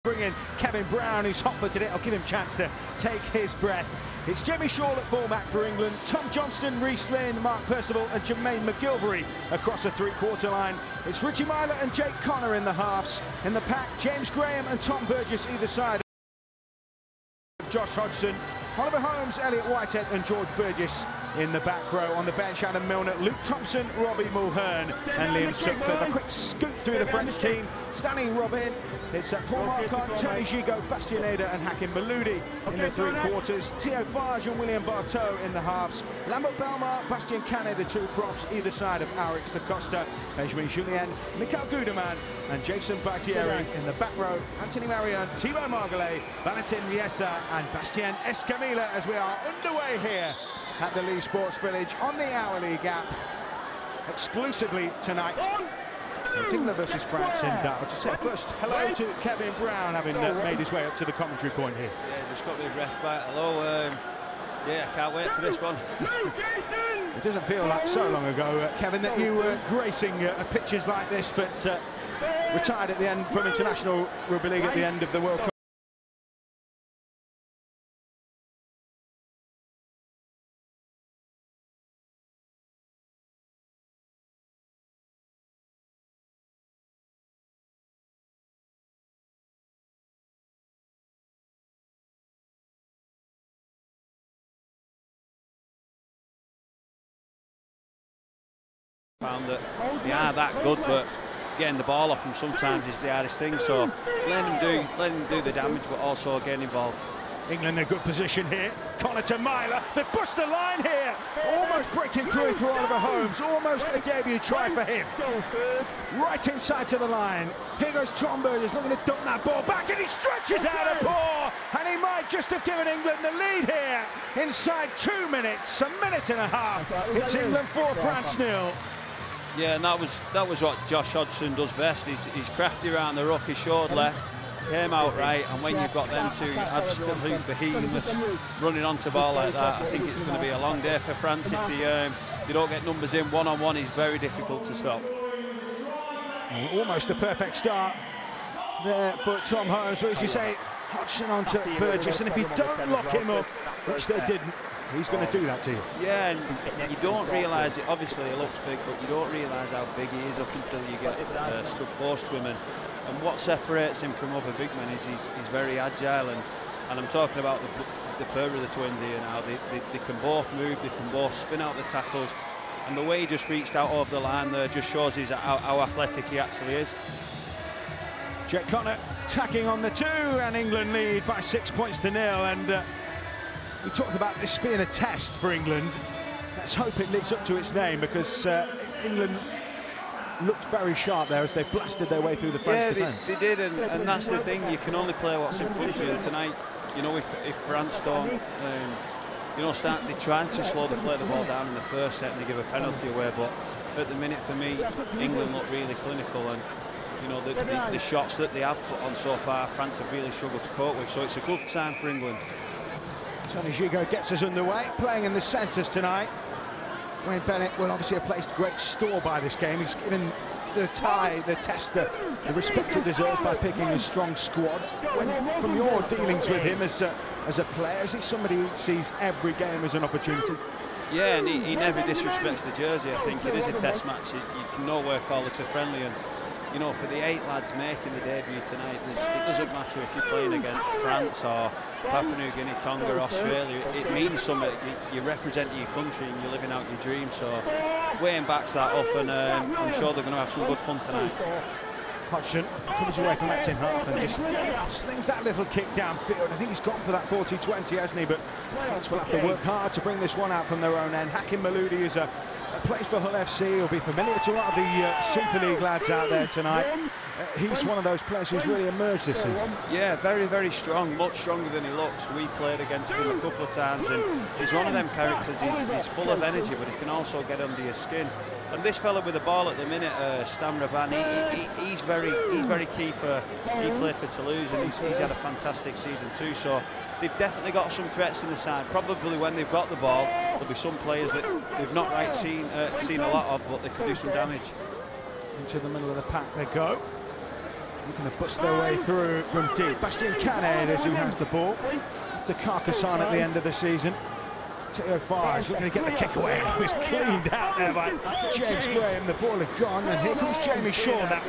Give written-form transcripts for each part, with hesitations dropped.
Bring in Kevin Brown, who's hot-footed it. I'll give him a chance to take his breath. It's Jimmy Shaw at fullback for England. Tom Johnston, Rhys Lynn, Mark Percival and Jermaine McGilvery across the three-quarter line. It's Richie Myler and Jake Connor in the halves. In the pack, James Graham and Tom Burgess either side of Josh Hodgson. Oliver Holmes, Elliot Whitehead and George Burgess in the back row. On the bench, Adam Milner, Luke Thompson, Robbie Mulhern and Liam Sutcliffe. A quick scoot through the French team. Stanley Robin, it's Paul Marcotte, Tony Gigot, Bastien Eder and Hakim Maloudi in the three quarters. Theo Farge and William Barteau in the halves. Lambert Belmar, Bastien Canet, the two props either side of Arix da Costa. Benjamin Julien, Mikhail Gudeman and Jason Bartieri in the back row. Anthony Marion, Thibaut Margalet, Valentin Riesa and Bastien Escamilla as we are underway here at the Leigh Sports Village on the hourly gap exclusively tonight. It's England versus France in that. I'll just say first hello to Kevin Brown, having made his way up to the commentary point here. Yeah, just got me breath back. Hello, yeah, I can't wait for this one. It doesn't feel like so long ago, Kevin, that you were gracing pitches like this, but retired at the end from international rugby league at the end of the World Cup. Found that they are that good, but getting the ball off them sometimes is the hardest thing. So letting them do the damage, but also getting involved. England in a good position here. Connor to Myler. They bust the line here. Almost breaking through Oliver Holmes. Almost a debut try for him. Right inside to the line. Here goes Tom Burgess looking to dump that ball back, and he stretches out a paw, and he might just have given England the lead here inside 2 minutes, a minute and a half. It's England 4, France 0. Yeah, and that was what Josh Hodgson does best. He's crafty around the ruck, he showed left, came out right, and when you've got them two absolute behemoths running onto ball like that, I think it's going to be a long day for France. If they don't get numbers in one-on-one, it's very difficult to stop. Almost a perfect start there for Tom Holmes, but as you say, Hodgson onto Burgess, and if you don't lock him up, which they didn't, he's going to do that to you. Yeah, and you don't realise it. Obviously, he looks big, but you don't realise how big he is up until you get stood close to him. And what separates him from other big men is he's very agile. And I'm talking about the pair of the twins here now. They can both move, they can both spin out the tackles. And the way he just reached out over the line there just shows how athletic he actually is. Jake Connor tacking on the 2, and England lead by 6 points to 0. And we talked about this being a test for England. Let's hope it lives up to its name, because England looked very sharp there as they blasted their way through the French defence. They did, and that's the thing. You can only play what's in front of you. And tonight, you know, if France don't, you know, they're trying to play the ball down in the first set and they give a penalty away. But at the minute, for me, England look really clinical, and you know the shots that they have put on so far, France have really struggled to cope with. So it's a good sign for England. Tony Gigot gets us underway, playing in the centres tonight. Wayne Bennett will obviously have placed great store by this game. He's given the test the respect he deserves by picking a strong squad. From your dealings with him as a player, is he somebody who sees every game as an opportunity? Yeah, and he never disrespects the jersey. I think it is a test match. You can know we're called it a friendly, and you know, for the 8 lads making the debut tonight, it doesn't matter if you're playing against France or Papua New Guinea, Tonga, Australia. It means something. You're representing your country and you're living out your dream. So Wayne backs that up, and I'm sure they're going to have some good fun tonight. Hodgson comes away from that in half and just slings that little kick downfield. I think he's gone for that 40-20, hasn't he? But France will have to work hard to bring this one out from their own end. Hakim Maloudi is a place for Hull FC. He'll be familiar to a lot of the Super League lads out there tonight. He's one of those players who's really emerged this season. Yeah, very, very strong, much stronger than he looks. We played against him a couple of times, and he's one of them characters. He's full of energy, but he can also get under your skin. And this fella with the ball at the minute, Stam Raban, he's very key for. He played for Toulouse, and he's had a fantastic season too. So they've definitely got some threats in the side. Probably when they've got the ball, there'll be some players that they've not seen a lot of, but they could do some damage. Into the middle of the pack they go. Looking to bust their way through from deep. Bastian Canet is who has the ball. After Carcassonne at the end of the season. Teo Farge looking to get the kick away. It was cleaned out there by James Graham. The ball had gone, and here comes Jamie Shaw now.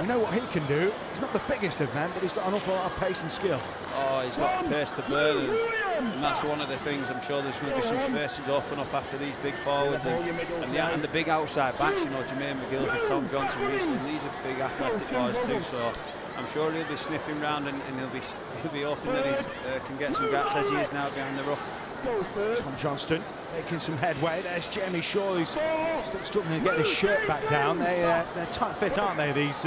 We know what he can do. He's not the biggest of men, but he's got an awful lot of pace and skill. Oh, he's got the pace to burn, and that's one of the things. I'm sure there's going to be some spaces open up after these big forwards and the big outside backs. You know, Jermaine McGilvray, Tom Johnson, recently. These are big athletic boys too. So I'm sure he'll be sniffing round, and he'll be hoping that he can get some gaps as he is now behind the ruck. Tom Johnston making some headway. There's Jamie Shaw, who's still struggling to get his shirt back down. They're tight fit, aren't they, these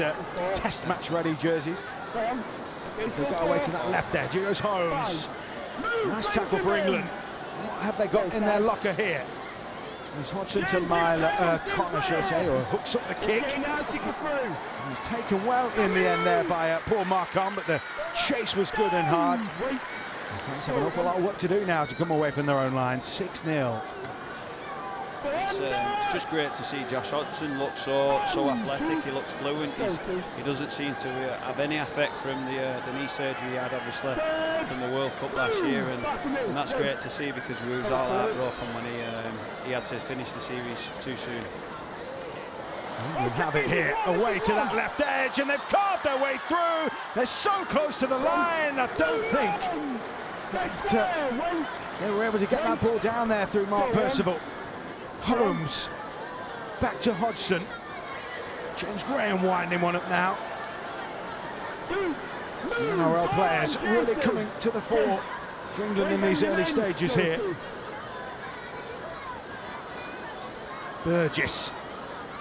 test match ready jerseys? They've got away to that left edge. Here goes Holmes. Nice tackle for England. What have they got in their locker here? There's Hodgson to Connor, should I say, or hooks up the kick. He's taken well in the end there by Paul Marcon, but the chase was good and hard. They have an awful lot of work to do now to come away from their own line. 6-0. It's just great to see Josh Hodgson look so athletic. He looks fluent. He doesn't seem to have any effect from the knee surgery he had, obviously, from the World Cup last year, and that's great to see, because we was all heartbroken when he had to finish the series too soon. We have it here, away to that left edge, and they've carved their way through. They're so close to the line. I don't think that they were able to get that ball down there through Mark Percival. Holmes back to Hodgson. James Graham winding one up now. The NRL players really coming to the fore for England in these early stages here. Burgess.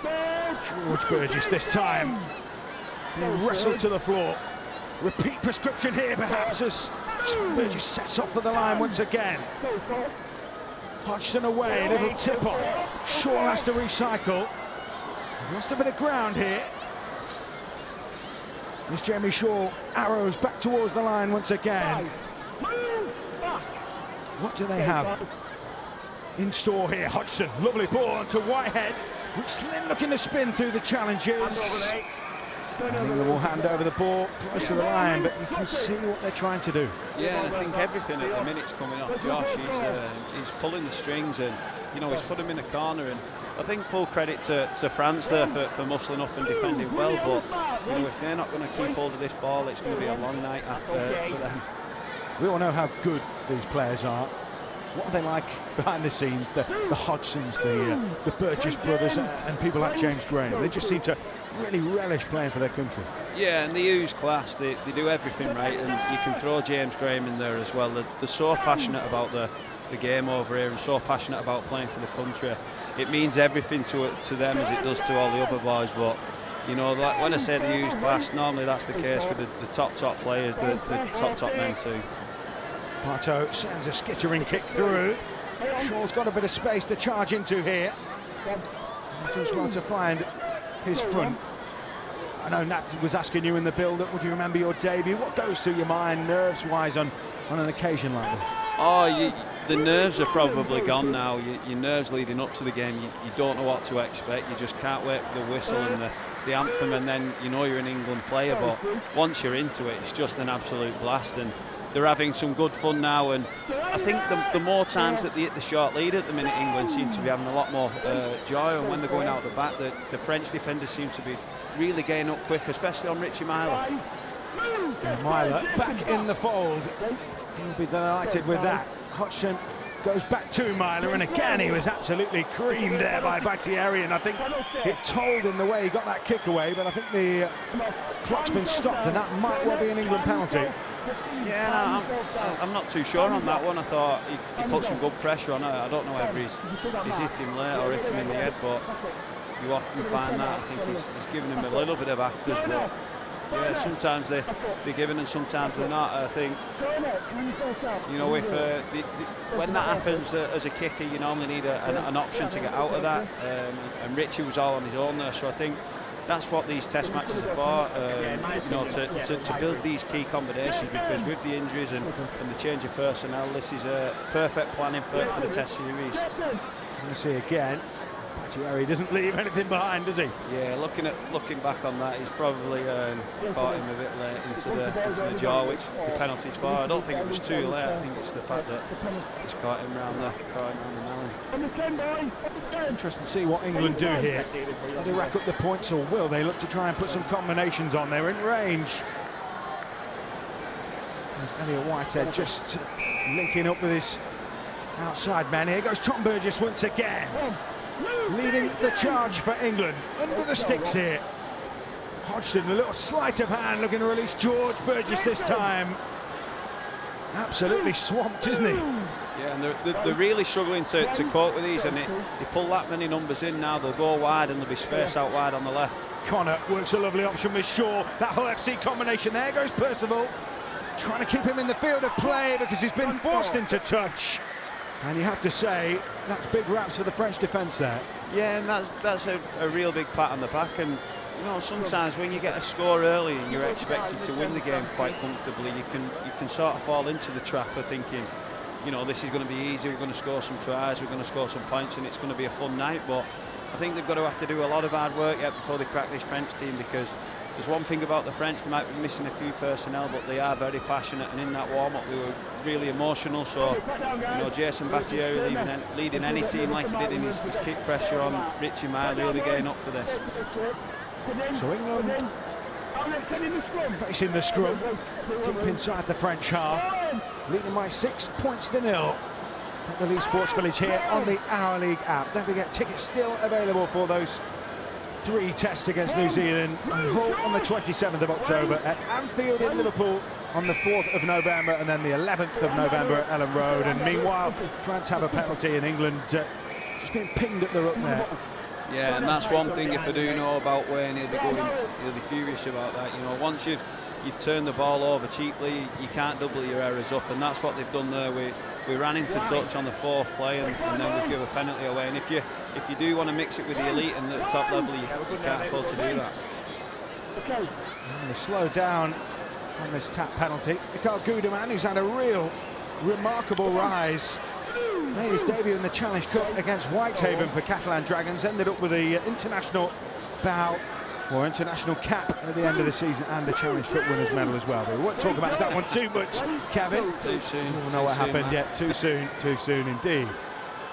George Burgess this time. Being wrestled to the floor. Repeat prescription here perhaps as Burgess sets off for the line once again. Hodgson away, little tip on. Shaw has to recycle. Lost a bit of ground here. There's Jamie Shaw, arrows back towards the line once again. What do they have in store here? Hodgson, lovely ball onto Whitehead. Slynn looking to spin through the challenges. England will hand over the ball close to the line, but you can see what they're trying to do. Yeah, and I think everything at the minute's coming off Josh. He's pulling the strings, and you know, he's put him in a corner, and I think full credit to France there for muscling up and defending well. But you know, if they're not going to keep hold of this ball, it's going to be a long night for them. We all know how good these players are. What are they like behind the scenes? The Hodgsons, the Burgess brothers, and people like James Graham. They just seem to really relish playing for their country. Yeah, and they use class. They do everything right, and you can throw James Graham in there as well. They're so passionate about the game over here, and so passionate about playing for the country. It means everything to them as it does to all the other boys. But you know, like when I say they use class, normally that's the case with the top players, the top men too. Parto sends a skittering kick through. Shaw's got a bit of space to charge into here. Just want to find his front. I know Nat was asking you in the build-up, would you remember your debut? What goes through your mind nerves-wise on an occasion like this? Oh, the nerves are probably gone now. Your nerves leading up to the game, you don't know what to expect. You just can't wait for the whistle and the anthem, and then you know you're an England player. But once you're into it, it's just an absolute blast, and they're having some good fun now. And I think the more times that they hit the short lead at the minute, England seem to be having a lot more joy, and when they're going out the back, the French defenders seem to be really getting up quick, especially on Richie Myler. Myler back in the fold. He'll be delighted with that. Hodgson goes back to Myler, and again he was absolutely creamed there by Bakhtiari, and I think it told in the way he got that kick away, but I think the clock's been stopped, and that might well be an England penalty. Yeah, no, I'm not too sure on that one. I thought he put some good pressure on it. I don't know whether he's hit him late or hit him in the head, but you often find that. I think he's giving him a little bit of afters, but yeah, sometimes they're giving and sometimes they're not. I think, you know, if when that happens as a kicker, you normally need an option to get out of that, and Richie was all on his own there, so I think that's what these test matches are for, you know, to build these key combinations, because with the injuries and the change of personnel, this is a perfect planning for the test series. You see again, Thierry doesn't leave anything behind, does he? Yeah, looking back on that, he's probably caught him a bit late into the jaw, which the penalty's for. I don't think it was too late. I think it's the fact that he's caught him round the melon. Interesting to see what England do here. Will they rack up the points, or will they look to try and put some combinations on? They're in range. There's Elliot Whitehead just linking up with his outside man. Here goes Tom Burgess once again, leading the charge for England. Under the sticks here. Hodgson, a little sleight of hand, looking to release George Burgess this time. Absolutely swamped, isn't he? Yeah, and they're really struggling to cope with these, and they pull that many numbers in now. They'll go wide and there'll be space out wide on the left. Connor works a lovely option with Shaw. That whole FC combination. There goes Percival, trying to keep him in the field of play because he's been forced into touch. And you have to say, that's big raps for the French defence there. Yeah, and that's a real big pat on the back. And you know, sometimes when you get a score early and you're expected to win the game quite comfortably, you can sort of fall into the trap of thinking, you know, this is going to be easy, we're going to score some tries, we're going to score some points, and it's going to be a fun night. But I think they've got to have to do a lot of hard work yet before they crack this French team, because there's one thing about the French, they might be missing a few personnel, but they are very passionate, and in that warm-up they were really emotional. So, you know, Jason Battieri leading any team like he did in his kick pressure on Richie Mile, really getting up for this. So England facing the scrum, deep inside the French half, leading by 6 points to 0 at the Leigh Sports Village here on the Our League app. Don't forget, tickets still available for those 3 tests against New Zealand and Hull on the 27th of October, at Anfield in Liverpool on the 4th of November, and then the 11th of November at Ellen Road. And meanwhile, France have a penalty, and England just being pinged at the ruck there. Yeah, and that's one thing, if I do know about Wayne, he'll be furious about that. You know, once you've turned the ball over cheaply, you can't double your errors up, and that's what they've done there. We ran into touch on the 4th play, and then we give a penalty away. And if you do want to mix it with the elite and the top level, you can't afford to do that. And they slow down on this tap penalty. Mikhail Gudeman, who's had a real remarkable rise, made his debut in the Challenge Cup against Whitehaven for Catalan Dragons, ended up with the international bow or international cap at the end of the season, and a Challenge Cup winners medal as well. But we won't talk about that one too much, Kevin. Too soon. We all know what happened yet. Too soon indeed.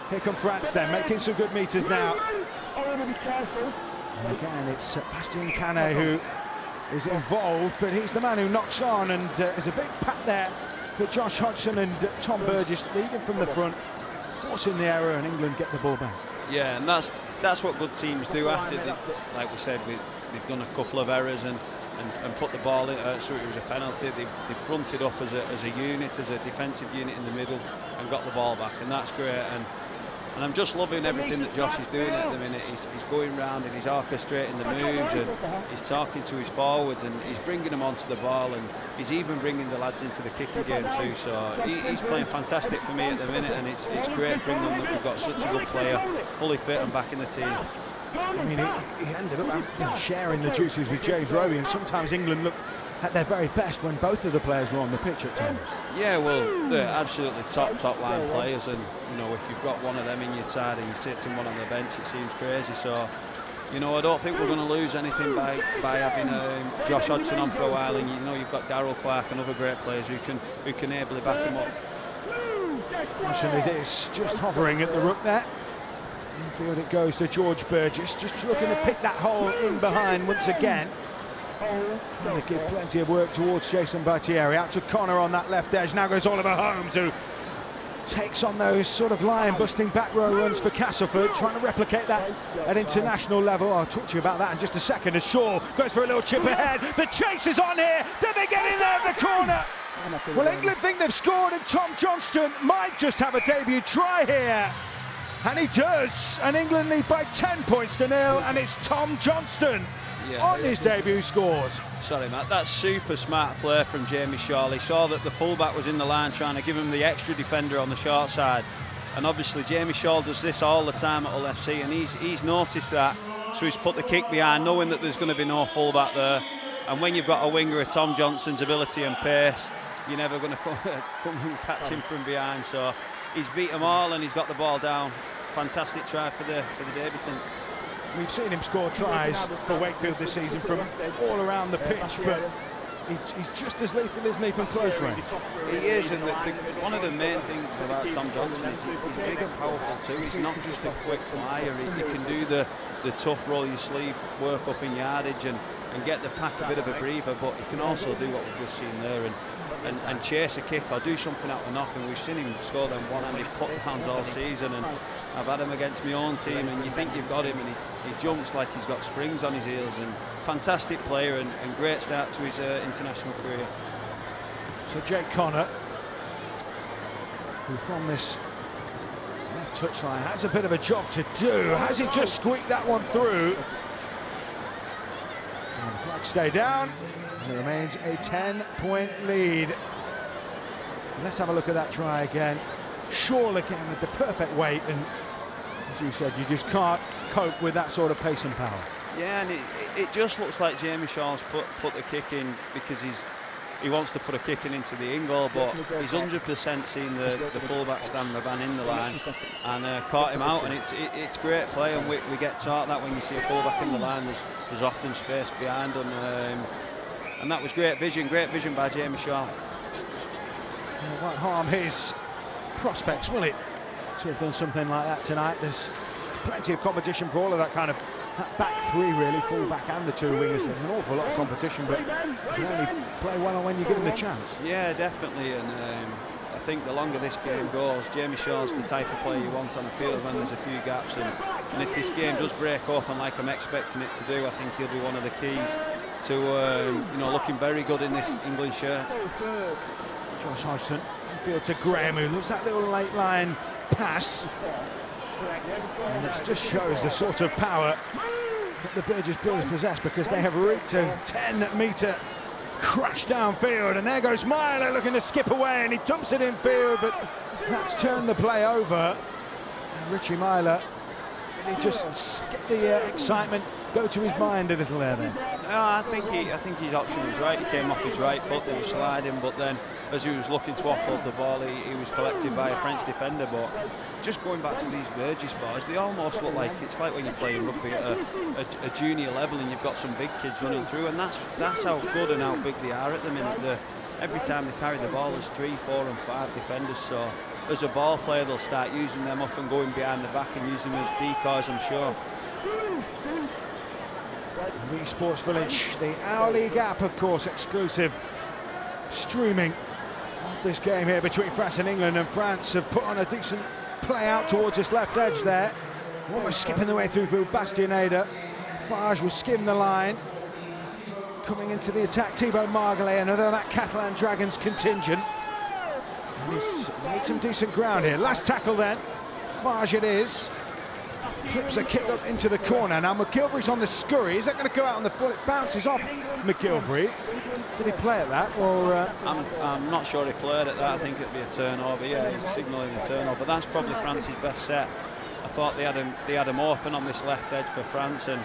Here come France then, making some good meters now. And again, it's Bastien Canet who is involved, but he's the man who knocks on, and there's a big pat there for Josh Hodgson and Tom Burgess, leading from the front, forcing the error, and England get the ball back. Yeah, and that's what good teams do after, like we said, they've done a couple of errors and put the ball in, so it was a penalty. They've fronted up as a unit, as a defensive unit in the middle, and got the ball back, and that's great. And I'm just loving everything that Josh is doing at the minute. He's going round and he's orchestrating the moves, and he's talking to his forwards, and he's bringing them onto the ball, and he's even bringing the lads into the kicking game too. So he's playing fantastic for me at the minute, and it's great for England that we've got such a good player, fully fit and back in the team. I mean, he ended up sharing the juices with James Roby, and sometimes England look at their very best when both of the players were on the pitch at times. Yeah, well, they're absolutely top line players, and you know, if you've got one of them in your side and you're sitting one on the bench, it seems crazy. So, you know, I don't think we're going to lose anything by having Josh Hodgson on for a while, and you know, you've got Darryl Clark and other great players who can ably back him up. And it is just hovering at the ruck there. Infield it goes to George Burgess, just looking to pick that hole in behind once again. Trying to give plenty of work towards Jason Battieri. Out to Connor on that left edge. Now goes Oliver Holmes, who takes on those sort of lion-busting back row runs for Castleford, trying to replicate that at international level. I'll talk to you about that in just a second, as Shaw goes for a little chip ahead. The chase is on here. Do they get in there at the corner? Well, England think they've scored, and Tom Johnston might just have a debut try here. And he does, and England lead by 10 points to 0, and it's Tom Johnston on his debut scores. Sorry, Matt, that's super smart play from Jamie Shaw. He saw that the fullback was in the line trying to give him the extra defender on the short side, and obviously Jamie Shaw does this all the time at Hull FC, and he's noticed that, so he's put the kick behind, knowing that there's going to be no fullback there. And when you've got a winger of Tom Johnston's ability and pace, you're never going to come and catch him from behind. So he's beat them all, and he's got the ball down fantastic try for the debutant. We've seen him score tries for Wakefield this season from all around the pitch, but he's just as lethal, isn't he, from close range? He is, and one of the main things about Tom Johnson is he's big and powerful too. He's not just a quick flyer. He can do the tough roll your sleeve, work up in yardage and get the pack a bit of a breather, but he can also do what we've just seen there and chase a kick or do something out of nothing. We've seen him score them one-handed put-downs all season, and I've had him against my own team, and you think you've got him, and he jumps like he's got springs on his heels, and fantastic player and great start to his international career. So Jake Connor, who from this left touchline has a bit of a job to do. Has he just squeaked that one through? And the flag stay down. And it remains a 10-point lead. Let's have a look at that try again. Shaw again with the perfect weight, and as you said, you just can't cope with that sort of pace and power. Yeah, and it just looks like Jamie Shaw's put the kick in because he wants to put a kick in into the in-goal, but he's 100% seen the fullback stand the man in the line and caught him out, and it's great play, and we get taught that when you see a fullback in the line, there's often space behind them, and that was great vision by Jamie Shaw. It won't harm his prospects, will it, to have done something like that tonight? There's plenty of competition for all of that kind of that back three, really, full-back and the two wingers. There's an awful lot of competition, but you can only play well when you give them the chance. Yeah, definitely, and I think the longer this game goes, Jamie Shaw's the type of player you want on the field when there's a few gaps, and if this game does break open like I'm expecting it to do, I think he'll be one of the keys to you know, looking very good in this England shirt. Josh Hodgson, infield to Graham, who looks that little late line pass, and it just shows the sort of power that the Burgess Bulls possess, because they have reached a 10-metre crash downfield, and there goes Myler looking to skip away, and he dumps it infield, but that's turned the play over. And Richie Myler, did he just get the excitement go to his mind a little there then? No, I think his option was right. He came off his right foot, they were sliding, but then as he was looking to offload the ball, he was collected by a French defender. But just going back to these Burgess boys, they almost look like, it's like when you're playing rugby at a junior level and you've got some big kids running through, and that's how good and how big they are at the minute. Every time they carry the ball, there's 3, 4 and 5 defenders, so as a ball player they'll start using them up and going behind the back and using them as decoys, I'm sure. The Sports Village, the Our League app, of course, exclusive streaming of this game here between France and England, and France have put on a decent play out towards this left edge there, almost skipping the way through Bastianeda. Farge will skim the line. Coming into the attack, Thibaut Margalet, another of that Catalan Dragons contingent. And he's made some decent ground here. Last tackle then, Farge it is. Clips a kick up into the corner. Now McGilvery's on the scurry. Is that going to go out on the full? It bounces off McGilvery. Did he play at that, or? I'm not sure he played at that. I think it'd be a turnover. Yeah, he's signalling a turnover. That's probably France's best set. I thought they had him open on this left edge for France, and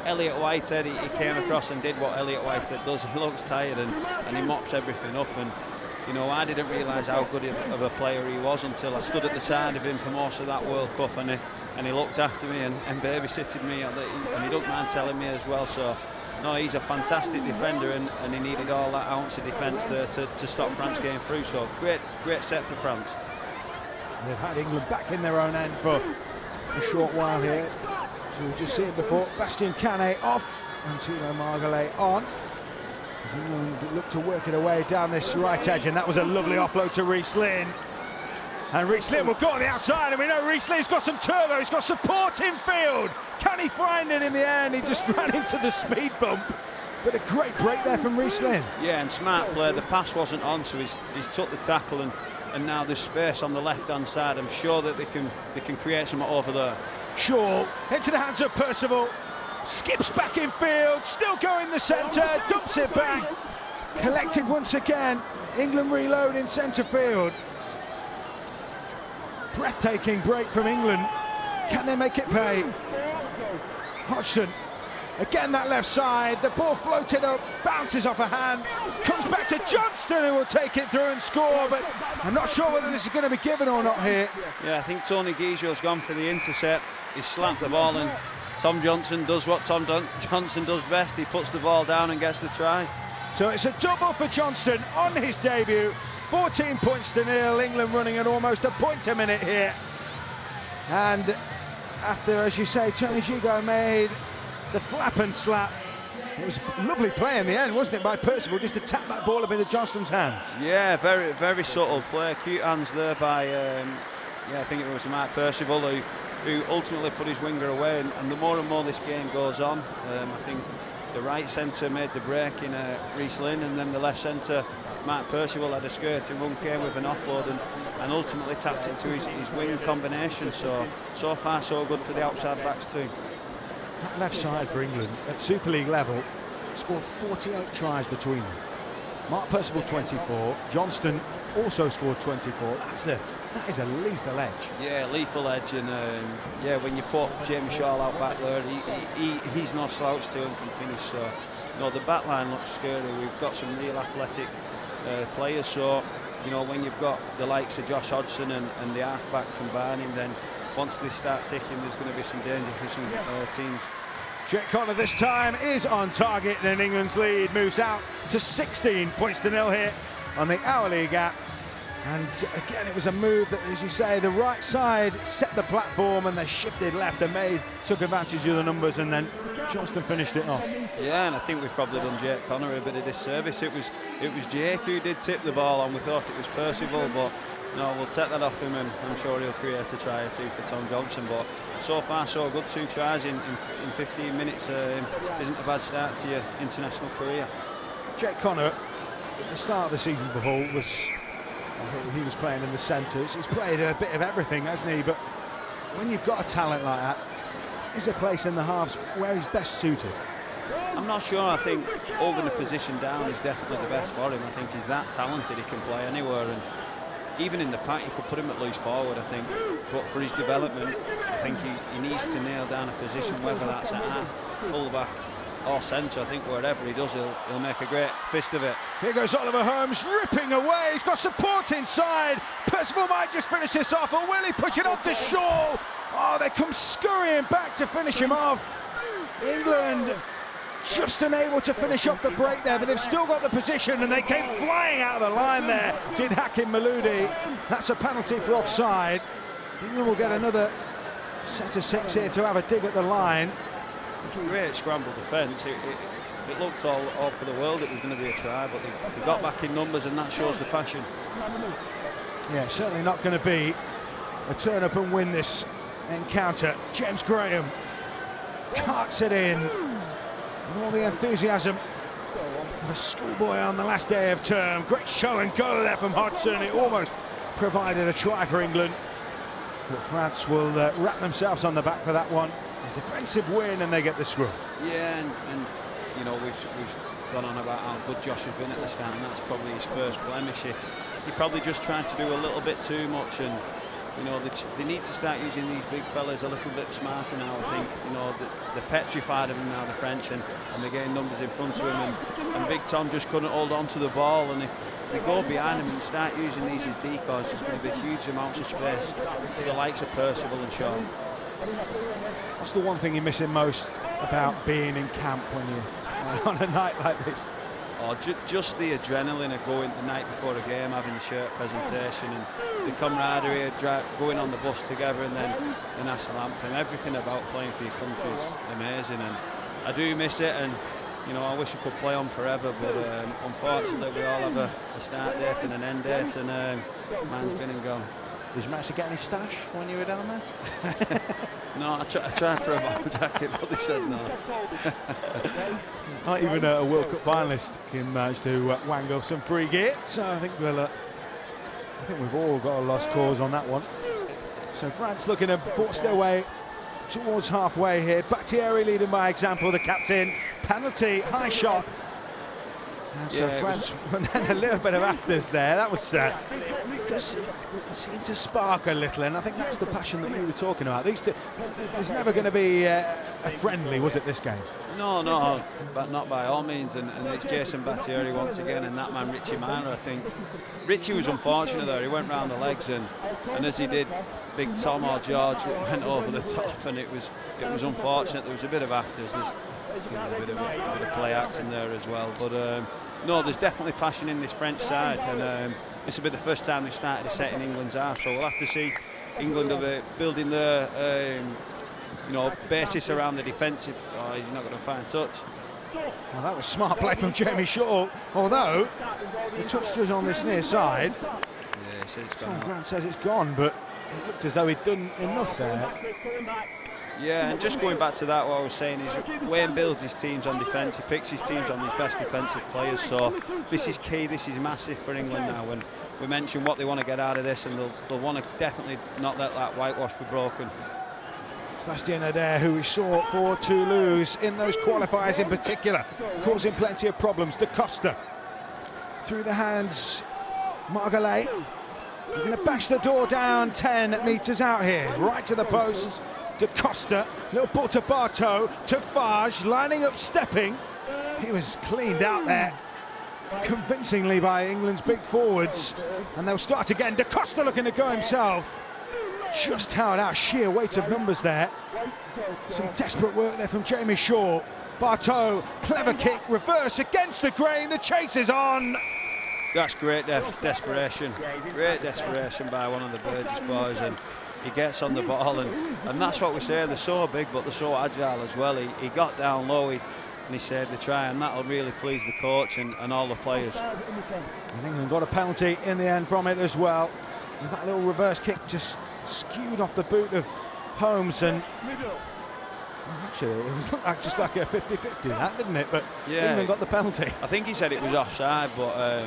Elliot Whitehead, he came across and did what Elliot Whitehead does. He looks tired and he mops everything up, and you know, I didn't realise how good of a player he was until I stood at the side of him for most of that World Cup, and he looked after me and babysitted me, and he don't mind telling me as well. So no, he's a fantastic defender, and he needed all that ounce of defence there to stop France getting through. So great set for France. They've had England back in their own end for a short while here. So we've just seen it before. Bastien Canet off and Thibaut Margalet on. As England look to work it away down this right edge, and that was a lovely offload to Rhys Lynn. And Rhys Lynn will go on the outside, and we know Rhys Lynn's got some turbo, he's got support in field. Can he find it in the end? He just ran into the speed bump. But a great break there from Rhys Lynn. Yeah, and smart play. The pass wasn't on, so he's took the tackle, and now there's space on the left-hand side. I'm sure that they can create something over there. Shaw into the hands of Percival. Skips back in field, still going the centre, dumps it back. Collected once again. England reload in centre field. Breathtaking break from England. Can they make it pay? Hodgson Again, that left side, the ball floated up, bounces off a hand, comes back to Johnston, who will take it through and score, but I'm not sure whether this is going to be given or not here. Yeah, I think Tony Guijo's gone for the intercept. He's slapped the ball, and Tom Johnson does what Tom Johnson does best. He puts the ball down and gets the try. So it's a double for Johnston on his debut. 14 points to nil, England running at almost a point a minute here. And after, as you say, Tony Guijo made the flap and slap. It was lovely play in the end, wasn't it, by Percival, just to tap that ball up into Johnston's hands. Yeah, very, very subtle play. Cute hands there by, yeah, I think it was Mark Percival who ultimately put his winger away. And the more and more this game goes on, I think the right centre made the break in Leigh, and then the left centre, Mark Percival, had a skirting run, came with an offload and ultimately tapped into his wing combination. So far so good for the outside backs too. That left side for England at Super League level scored 48 tries between them. Mark Percival 24, Johnston also scored 24. That is a lethal edge. Yeah, lethal edge, and yeah, when you put Jamie Shaw out back there, he's no slouch too and can finish. So no, the back line looks scary. We've got some real athletic players, so you know, when you've got the likes of Josh Hodgson and the half-back combining, then once they start ticking, there's going to be some danger for some teams. Jake Connor this time is on target, and England's lead moves out to 16 points to nil here on the hourly gap. And again, it was a move that, as you say, the right side set the platform and they shifted left and took advantage of the numbers, and then Johnston finished it off. Yeah, and I think we've probably done Jake Connor a bit of disservice. It was Jake who did tip the ball on. We thought it was Percival, but no, we'll take that off him, and I'm sure he'll create a try or two for Tom Johnson. But so far so good, 2 tries in 15 minutes isn't a bad start to your international career. Jake Connor, at the start of the season before, he was playing in the centres. He's played a bit of everything, hasn't he? But when you've got a talent like that, is a place in the halves where he's best suited? I'm not sure. I think holding a position down is definitely the best for him. I think he's that talented, he can play anywhere, and even in the pack you could put him at loose forward, I think. But for his development, I think he needs to nail down a position, whether that's at half, full-back or centre. I think wherever he does, he'll make a great fist of it. Here goes Oliver Holmes, ripping away. He's got support inside. Percival might just finish this off, or will he push it on to Shaw? Oh, they come scurrying back to finish him off. England just unable to finish off the break there, but they've still got the position, and they came flying out of the line there, did Hakim Maludi. That's a penalty for offside. England will get another set of 6 here to have a dig at the line. Great scramble defence. It looked all for the world it was going to be a try, but they got back in numbers, and that shows the passion. Yeah, certainly not going to be a turn up and win this encounter. James Graham carts it in with all the enthusiasm of a schoolboy on the last day of term. Great show and go there from Hodgson. It almost provided a try for England, but France will wrap themselves on the back for that one. A defensive win, and they get the scrum. Yeah, and you know, we've gone on about how good Josh has been at the start, and that's probably his first blemish. He probably just tried to do a little bit too much, and you know, they need to start using these big fellas a little bit smarter now. I think, you know, they're petrified of him now, the French, and they're getting numbers in front of him, and Big Tom just couldn't hold on to the ball, and if they go behind him and start using these as decoys, there's going to be huge amounts of space for the likes of Percival and Shaw. What's the one thing you're missing most about being in camp when you're on a night like this? Oh, just the adrenaline of going the night before a game, having the shirt presentation, and the camaraderie, going on the bus together, and then the national anthem. Everything about playing for your country is amazing, and I do miss it. And you know, I wish I could play on forever, but unfortunately we all have a start date and an end date, and mine's been and gone. Did you manage to get any stash when you were down there? No, I tried for a bottle jacket, but they said no. Not even a World Cup finalist can manage to wangle some free gear, so I think we've all got a lost cause on that one. So France looking to force their way towards halfway here. Bakhtiari leading by example, the captain. Penalty, high shot. And so France, and then a little bit of afters there. That was does seem to spark a little, and I think that's the passion that you were talking about. These two, there's never going to be a friendly, was it, this game? No, but not by all means. And it's Jason Battieri once again, and that man Richie Miner. I think Richie was unfortunate there. He went round the legs, and as he did, big Tom or George went over the top, and it was unfortunate. There was a bit of afters. There's a bit of play acting there as well. But no, there's definitely passion in this French side, and this will be the first time they've started a set in England's half. So we'll have to see England building their basis around the defensive. Oh, he's not going to find touch. Well, that was smart play from Jamie Shaw, although the touch stood on this near side. Yeah, he said it's gone. Tom Grant says it's gone, but it looked as though he'd done enough there. Yeah, and just going back to that, what I was saying is Wayne builds his teams on defence. He picks his teams on his best defensive players. So this is key. This is massive for England now. When we mention what they want to get out of this, and they'll want to definitely not let that whitewash be broken. Bastien Adair, who we saw for Toulouse in those qualifiers in particular, causing plenty of problems. Da Costa through the hands, Margalet. We're going to bash the door down 10 metres out here, right to the posts. Da Costa, little ball to Bartow, to Fage, lining up, stepping. He was cleaned out there convincingly by England's big forwards, and they'll start again. Da Costa looking to go himself. Just held out, sheer weight of numbers there. Some desperate work there from Jamie Shaw. Bartow, clever kick, reverse against the grain, the chase is on. That's great desperation. Great desperation by one of the Burgess boys, and he gets on the ball, and that's what we say, they're so big but they're so agile as well. He got down low and he saved the try, and that'll really please the coach and all the players. And England got a penalty in the end from it as well. And that little reverse kick just skewed off the boot of Holmes, and actually it was just like a 50-50 that, didn't it? But yeah, England got the penalty. I think he said it was offside, but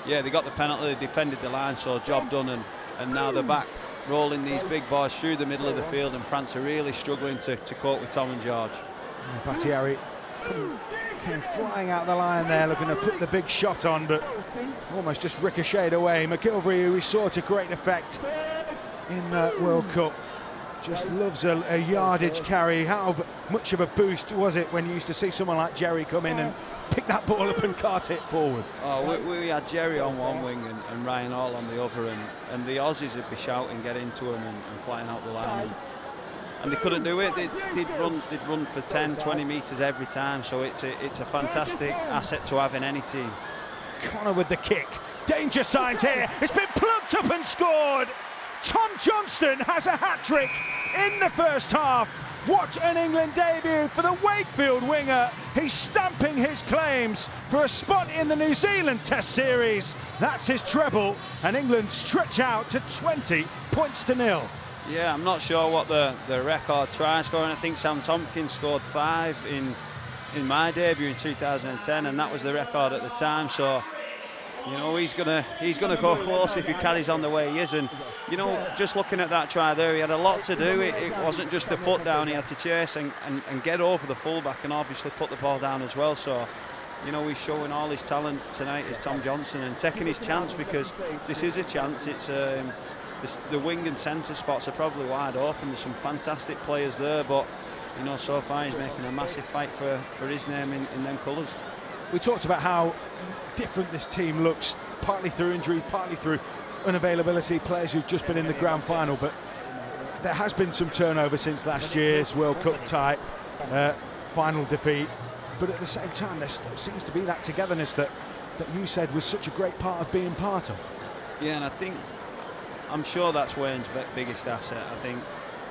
yeah, they got the penalty, they defended the line, so job done, and now they're back rolling these big boys through the middle of the field, and France are really struggling to cope with Tom and George. Battieri came flying out the line there, looking to put the big shot on, but almost just ricocheted away. McGilvery, who we saw to great effect in the World Cup, just loves a yardage carry. How much of a boost was it when you used to see someone like Jerry come in and pick that ball up and cart it forward? Oh, we had Jerry on one wing and Ryan Hall on the other, and the Aussies would be shouting, get into him and flying out the line. And they couldn't do it. They'd run for 10, 20 metres every time. So it's a fantastic asset to have in any team. Connor with the kick. Danger signs here. It's been plucked up and scored. Tom Johnston has a hat-trick in the first half. What an England debut for the Wakefield winger. He's stamping his claims for a spot in the New Zealand Test Series. That's his treble, and England stretch out to 20 points to nil. Yeah, I'm not sure what the record try scoring. I think Sam Tompkins scored 5 in my debut in 2010, and that was the record at the time. So, you know, he's gonna go close if he carries on the way he is. And you know, just looking at that try there, he had a lot to do. It wasn't just a put down. He had to chase and get over the fullback, and obviously put the ball down as well. So, you know, he's showing all his talent tonight as Tom Johnson, and taking his chance, because this is a chance. It's the wing and centre spots are probably wide open. There's some fantastic players there, but you know, so far he's making a massive fight for his name in them colours. We talked about how different this team looks, partly through injuries, partly through unavailability, players who've just been in the grand final, but there has been some turnover since last year's World Cup tie, final defeat. But at the same time, there still seems to be that togetherness that you said was such a great part of being part of. Yeah, and I'm sure that's Wayne's biggest asset. I think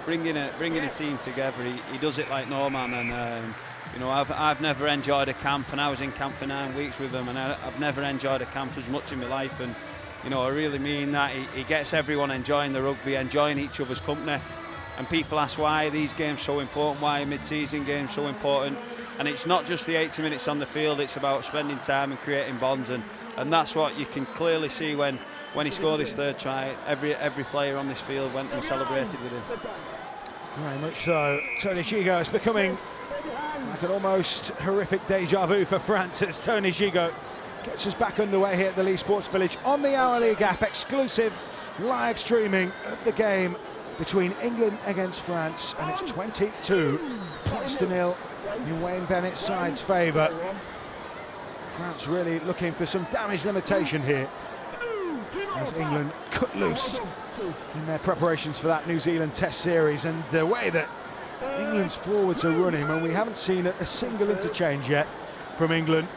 bringing a team together, he does it like no man. And you know, I've never enjoyed a camp, and I was in camp for 9 weeks with him, and I've never enjoyed a camp as much in my life. And you know, I really mean that. He gets everyone enjoying the rugby, enjoying each other's company. And people ask why are these games so important, why are mid-season games so important, and it's not just the 80 minutes on the field, it's about spending time and creating bonds, and that's what you can clearly see when he scored his 3rd try. Every player on this field went and celebrated with him. Very much so. Tony Gigot is becoming like an almost horrific deja vu for France, as Tony Gigot gets us back underway here at the Leigh Sports Village on the Our League app. Exclusive live streaming of the game between England against France, and it's 22 points to nil in Wayne Bennett's side's favour. France really looking for some damage limitation here as England cut loose in their preparations for that New Zealand Test series, and the way that England's forwards are running, and we haven't seen a single interchange yet from England.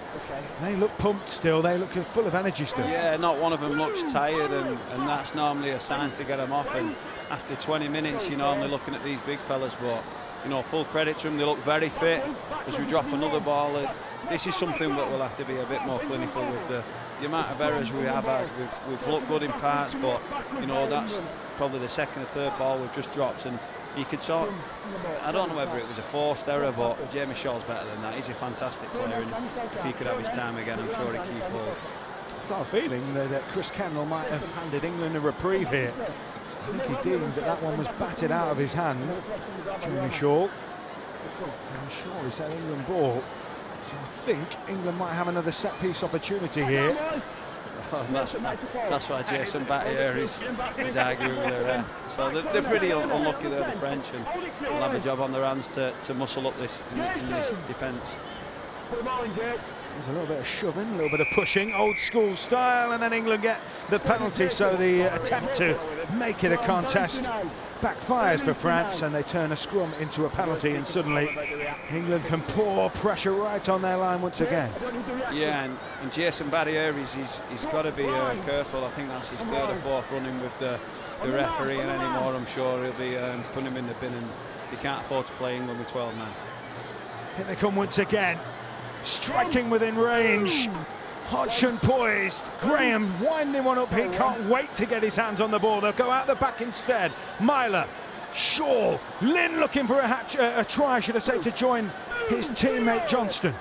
They look pumped still, they look full of energy still. Yeah, not one of them looks tired, and that's normally a sign to get them off. And after 20 minutes, you're normally looking at these big fellas, but you know, full credit to them, they look very fit. As we drop another ball, this is something that we'll have to be a bit more clinical with the amount of errors we have had. We've looked good in parts, but you know, that's probably the second or third ball we've just dropped, and you could sort, I don't know whether it was a forced error, but Jamie Shaw's better than that. He's a fantastic player, and if he could have his time again, I'm sure he'd keep hold. I've got a feeling that Chris Kendall might have handed England a reprieve here. I think he deemed that one was batted out of his hand, Jamie Shaw. I'm sure he said England ball, so I think England might have another set-piece opportunity here. Oh, that's why Jason Battier is arguing with her ref. So they're pretty unlucky there, the French, and they'll have a job on their hands to muscle up this in this defence. There's a little bit of shoving, a little bit of pushing, old school style, and then England get the penalty, so the attempt to make it a contest backfires for France, and they turn a scrum into a penalty, and suddenly England can pour pressure right on their line once again. Yeah, and Jason Battier, he's got to be careful. I think that's his third or fourth running with the referee, and anymore I'm sure he'll be putting him in the bin, and he can't afford to play England with 12 men. Here they come once again, striking within range. Hodgson poised, Graham winding one up, he can't wait to get his hands on the ball. They'll go out the back instead. Myler, Shaw, Lynn looking for a try, should I say, to join his teammate Johnston.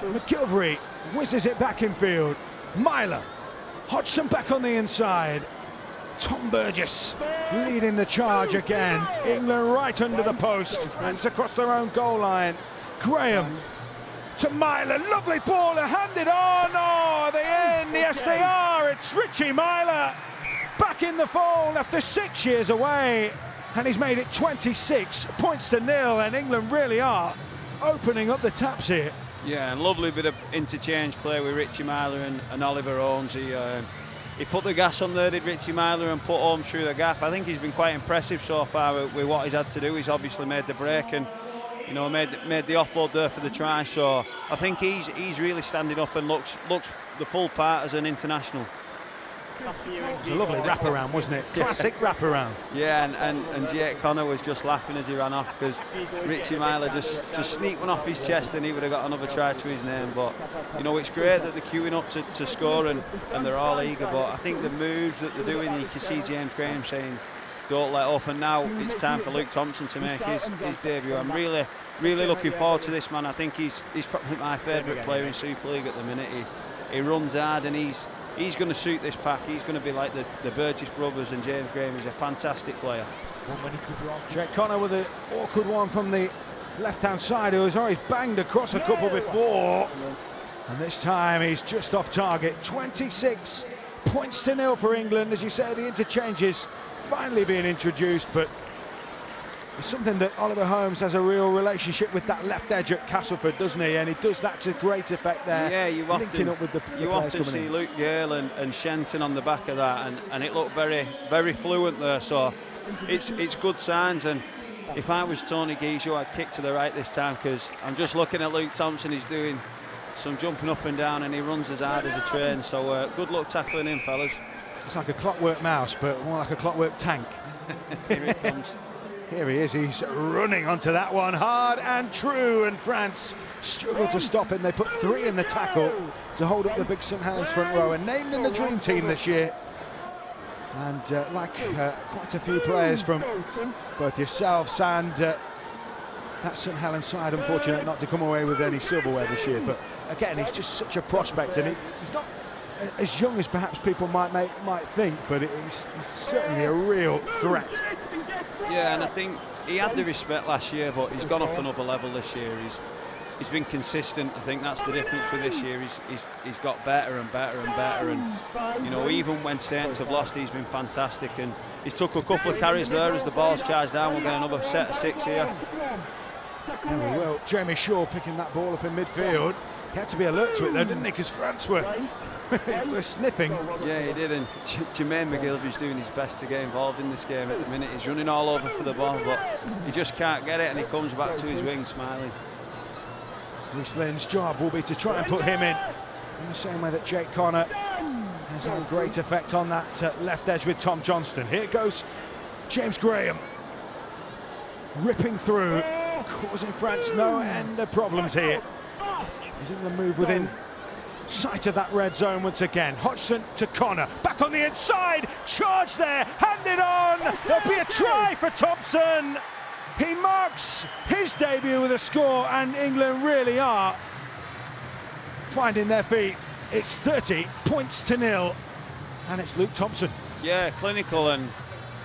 McGilvery whizzes it back in field. Myler, Hodgson back on the inside. Tom Burgess leading the charge again. England right under the post, France across their own goal line. Graham to Myler, lovely ball, handed on. Oh, the end, yes they are. It's Richie Myler back in the fold after 6 years away, and he's made it 26 points to nil, and England really are opening up the taps here. Yeah, and lovely bit of interchange play with Richie Myler and Oliver Owens. He put the gas on there, did Richie Myler, and put Holmes through the gap. I think he's been quite impressive so far with what he's had to do. He's obviously made the break, and you know, made the offload there for the try. So I think he's really standing up and looks the full part as an international. It was a lovely wraparound, wasn't it? Classic wraparound. Yeah, and Jake Connor was just laughing as he ran off, because Richie Myler just sneaked one off his chest, and he would have got another try to his name. But you know, it's great that they're queuing up to score, and they're all eager. But I think the moves that they're doing, you can see James Graham saying, don't let up, and now it's time for Luke Thompson to make his debut. I'm really looking forward to this man. I think he's probably my favourite player in Super League at the minute. He runs hard, and he's going to suit this pack. He's going to be like the Burgess brothers, and James Graham is a fantastic player. Jake Connor with an awkward one from the left-hand side, who has already banged across a couple before, and this time he's just off target. 26 points to nil for England. As you say, the interchanges finally being introduced, but it's something that Oliver Holmes has a real relationship with that left edge at Castleford, doesn't he? And he does that to great effect there. Yeah, you often see Luke Gale and Shenton on the back of that, and it looked very fluent there. So it's good signs. And if I was Tony Guizot, I'd kick to the right this time, because I'm just looking at Luke Thompson. He's doing some jumping up and down, and he runs as hard as a train. So good luck tackling him, fellas. It's like a clockwork mouse, but more like a clockwork tank. Here it comes. Here he is, he's running onto that one, hard and true, and France struggled to stop him. They put 3 in the tackle to hold up the big St Helens front row, and named in the dream team this year. And quite a few players from both yourselves and that St Helens side, unfortunate not to come away with any silverware this year. But again, he's just such a prospect, and he's not as young as perhaps people might think, but he's certainly a real threat. Yeah, and I think he had the respect last year, but he's gone up another level this year. he's been consistent. I think that's the difference for this year. He's got better and better and better, and you know, even when Saints have lost, he's been fantastic, and he's took a couple of carries there as the ball's charged down. We'll get another set of 6 here. Yeah, we will. Jamie Shaw picking that ball up in midfield. He had to be alert to it though, didn't he? Because France were sniffing. Yeah, he did, and Jermaine McGilvery's doing his best to get involved in this game at the minute. He's running all over for the ball, but he just can't get it, and he comes back to his wing smiling. Reece Lynn's job will be to try and put him in the same way that Jake Connor has had great effect on that left edge with Tom Johnston. Here goes James Graham, ripping through, causing France no end of problems here. He's in the move within sight of that red zone once again. Hodgson to Connor, back on the inside, charge there, handed on, there'll be a try for Thompson. He marks his debut with a score, and England really are finding their feet. It's 30 points to 0, and it's Luke Thompson. Yeah, clinical, and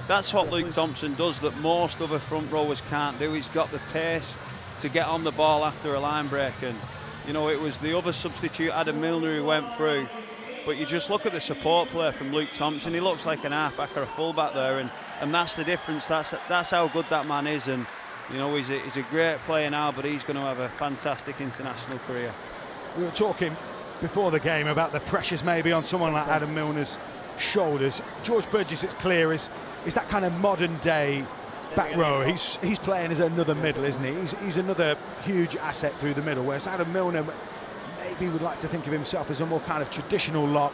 that's what Luke Thompson does that most other front rowers can't do. He's got the pace to get on the ball after a line break, and you know, it was the other substitute, Adam Milner, who went through. But you just look at the support play from Luke Thompson. He looks like an half-back or a full-back there, and that's the difference. That's how good that man is. And you know, he's a great player now, but he's going to have a fantastic international career. We were talking before the game about the pressures maybe on someone like Adam Milner's shoulders. George Burgess, it's clear, is that kind of modern-day back row. He's playing as another middle, isn't he? He's another huge asset through the middle, whereas Adam Milner maybe would like to think of himself as a more kind of traditional lock,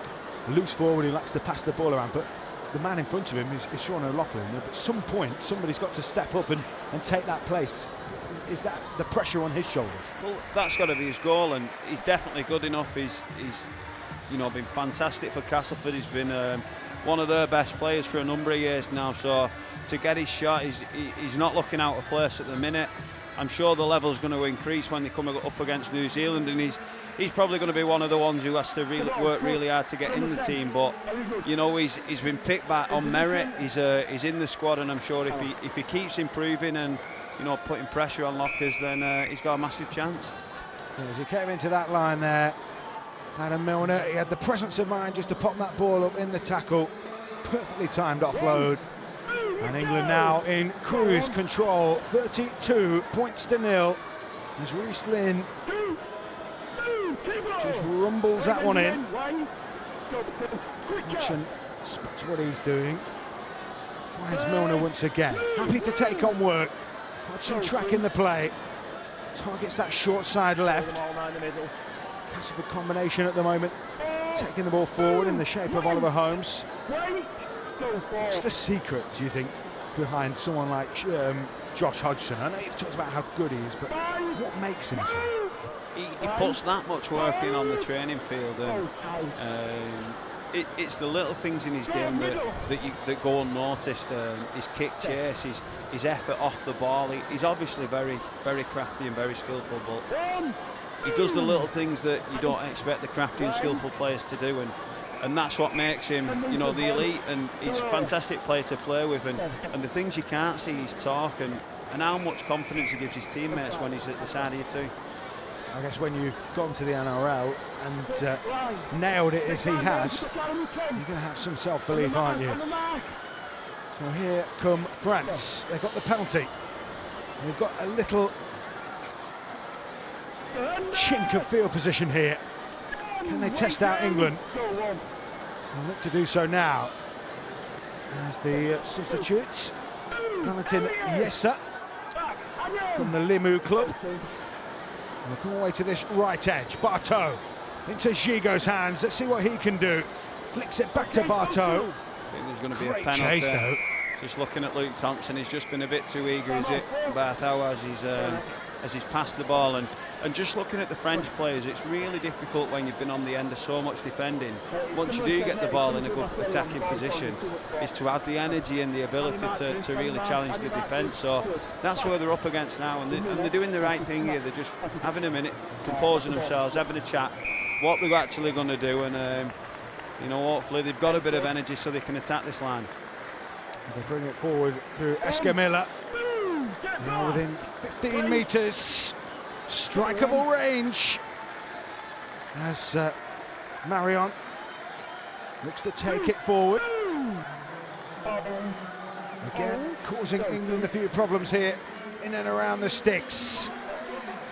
loose forward who likes to pass the ball around. But the man in front of him is Sean O'Loughlin. At some point, somebody's got to step up and take that place. Is that the pressure on his shoulders? Well, that's got to be his goal, and he's definitely good enough. He's you know, been fantastic for Castleford. He's been one of their best players for a number of years now. So to get his shot, he's not looking out of place at the minute. I'm sure the level's going to increase when they come up against New Zealand, and he's probably going to be one of the ones who has to work really hard to get in the team. But you know, he's been picked back on merit. He's in the squad, and I'm sure if he keeps improving and you know, putting pressure on lockers, then he's got a massive chance. Yeah, as he came into that line there, Adam Milner, he had the presence of mind just to pop that ball up in the tackle. Perfectly timed offload. And England now in cruise control, 32 points to 0. As Reece Lynn just rumbles that one in. Hodgson spots what he's doing. Finds Milner once again. Happy to take on work. Hodgson tracking the play. Targets that short side left. Castleford combination at the moment. Taking the ball forward in the shape of Oliver Holmes. What's the secret, do you think, behind someone like Josh Hodgson? I know you've talked about how good he is, but what makes him so? He puts that much work in on the training field, and it's the little things in his game that go unnoticed. His kick chase, his effort off the ball. He's obviously very, very crafty and very skillful, but he does the little things that you don't expect the crafty and skillful players to do, and that's what makes him, you know, the elite. And he's a fantastic player to play with, and the things you can't see, his talk and how much confidence he gives his teammates when he's at the side of you too. I guess when you've gone to the NRL and nailed it as he has, you're going to have some self-belief, aren't you? So here come France. They've got the penalty. They've got a little chink of field position here. Can they test out England? They'll look to do so now. There's the substitutes. Valentin Yessa from the Limu club. They'll come away to this right edge. Bartow into Gigo's hands. Let's see what he can do. Flicks it back to Bartow. I think there's going to be Great a penalty. chase, though. Just looking at Luke Thompson, he's just been a bit too eager, is it, Bartow, as he's passed the ball. And just looking at the French players, it's really difficult when you've been on the end of so much defending. Once you do get the ball in a good attacking position, is to have the energy and the ability to really challenge the defence. So that's where they're up against now, and they're doing the right thing here. They're just having a minute, composing themselves, having a chat, what they're actually going to do, and you know, hopefully they've got a bit of energy so they can attack this line. They bring it forward through Escamilla. Now within 15 metres. strikeable range as Marion looks to take it forward. Again, causing England a few problems here in and around the sticks.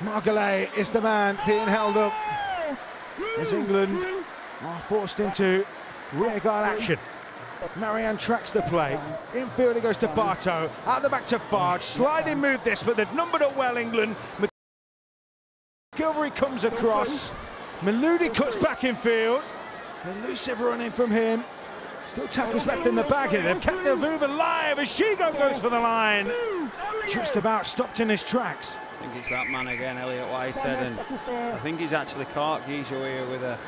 Leigh is the man being held up as England are forced into rearguard action. Marianne tracks the play. Infield it goes to Bartow. Out the back to Farge. Sliding move this, but they've numbered it well, England. McGilvery comes across. Maludi cuts back in field. Elusive running from him. Still tackles left in the bag here. They've kept the move alive as Shigo goes for the line. Just about stopped in his tracks. I think it's that man again, Elliot Whitehead, and I think he's actually caught Guizot here with a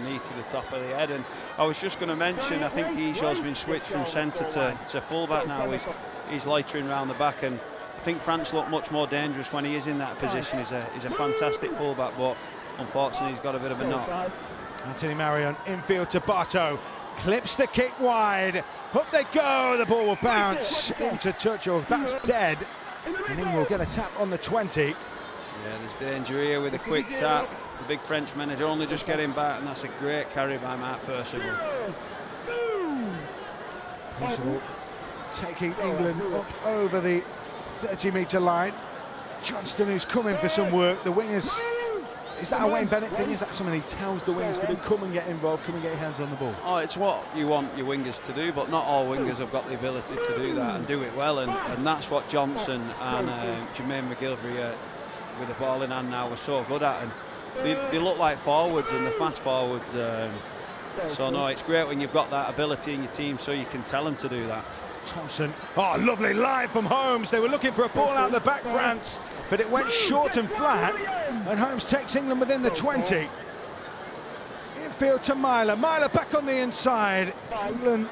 knee to the top of the head. And I was just going to mention, I think Guizot's been switched from centre to fullback now. He's loitering around the back, and I think France look much more dangerous when he is in that position. He's a fantastic fullback, but unfortunately he's got a bit of a knock. Anthony Marion infield to Bartow. Clips the kick wide. Up they go. The ball will bounce into touch, or that's dead. And England will get a tap on the 20. Yeah, there's danger here with a quick tap. The big Frenchman is only just getting back, and that's a great carry by Mark Percival. Percival taking England up over the 30-metre line. Johnston, who's coming for some work. The wingers, is that a Wayne Bennett thing? Is that something he tells the wingers to do? Come and get involved, come and get your hands on the ball. Oh, it's what you want your wingers to do, but not all wingers have got the ability to do that and do it well, and that's what Johnson and Jermaine McGilvery with the ball in hand now were so good at, and they look like forwards, and the fast forwards, so no, it's great when you've got that ability in your team so you can tell them to do that. Thompson, oh, lovely line from Holmes. They were looking for a ball out the back, France, but it went short and flat, and Holmes takes England within the 20. Infield to Myler. Myler back on the inside. England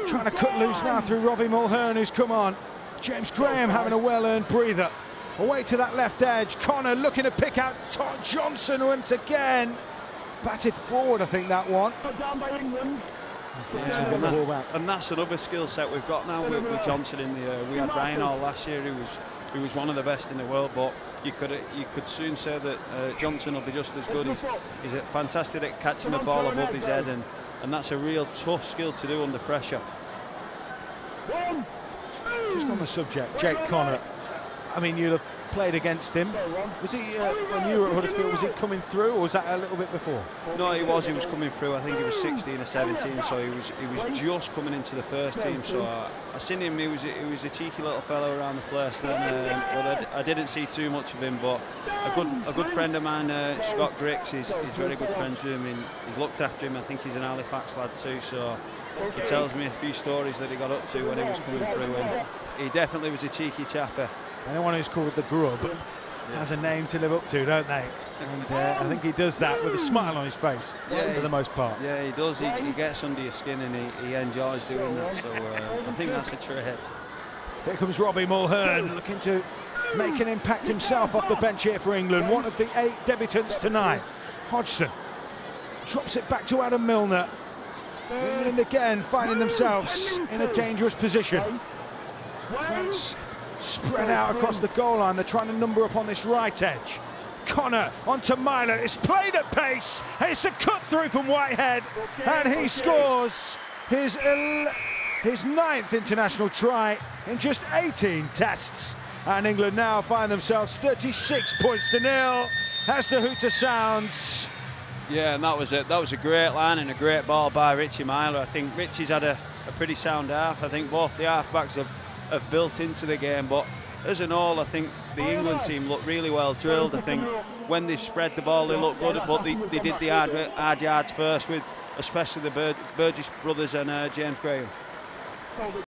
trying to cut loose now through Robbie Mulhern, who's come on. James Graham having a well-earned breather. Away to that left edge. Connor looking to pick out Todd Johnson once again. Batted forward, I think, that one. Yeah, and that's another skill set we've got now with Johnson in the air. We had Ryan all last year, who was one of the best in the world, but you could soon say that Johnson will be just as good. He's fantastic at catching the ball above his head, and that's a real tough skill to do under pressure. Just on the subject, Jake Connor, I mean, you'll have played against him. Was he, when you were at Huddersfield, was he coming through, or was that a little bit before? No, he was coming through. I think he was 16 or 17, so he was just coming into the first team. So I seen him. He was a cheeky little fellow around the place then, but I didn't see too much of him. But a good friend of mine, Scott Griggs, he's very good friends with him, and he's looked after him. I think he's an Halifax lad too, so he tells me a few stories that he got up to when he was coming through, and he definitely was a cheeky chapper. Anyone who's called the Grub has a name to live up to, don't they? And I think he does that with a smile on his face, for the most part. Yeah, he does. He gets under your skin, and he enjoys doing that. So I think that's a trait. Here comes Robbie Mulhern, looking to make an impact himself off the bench here for England. One of the 8 debutants tonight. Hodgson drops it back to Adam Milner. England again finding themselves in a dangerous position. France spread out across the goal line. They're trying to number up on this right edge. Connor onto Myler. It's played at pace. It's a cut through from Whitehead, and he scores his 9th international try in just 18 tests. And England now find themselves 36 points to nil as the hooter sounds. Yeah, and that was a great line and a great ball by Richie Myler. I think Richie's had a pretty sound half. I think both the half-backs have built into the game, but as an all, I think the England team looked really well drilled. I think when they spread the ball, they looked good, but they did the hard yards first, with especially the Burgess brothers and James Graham.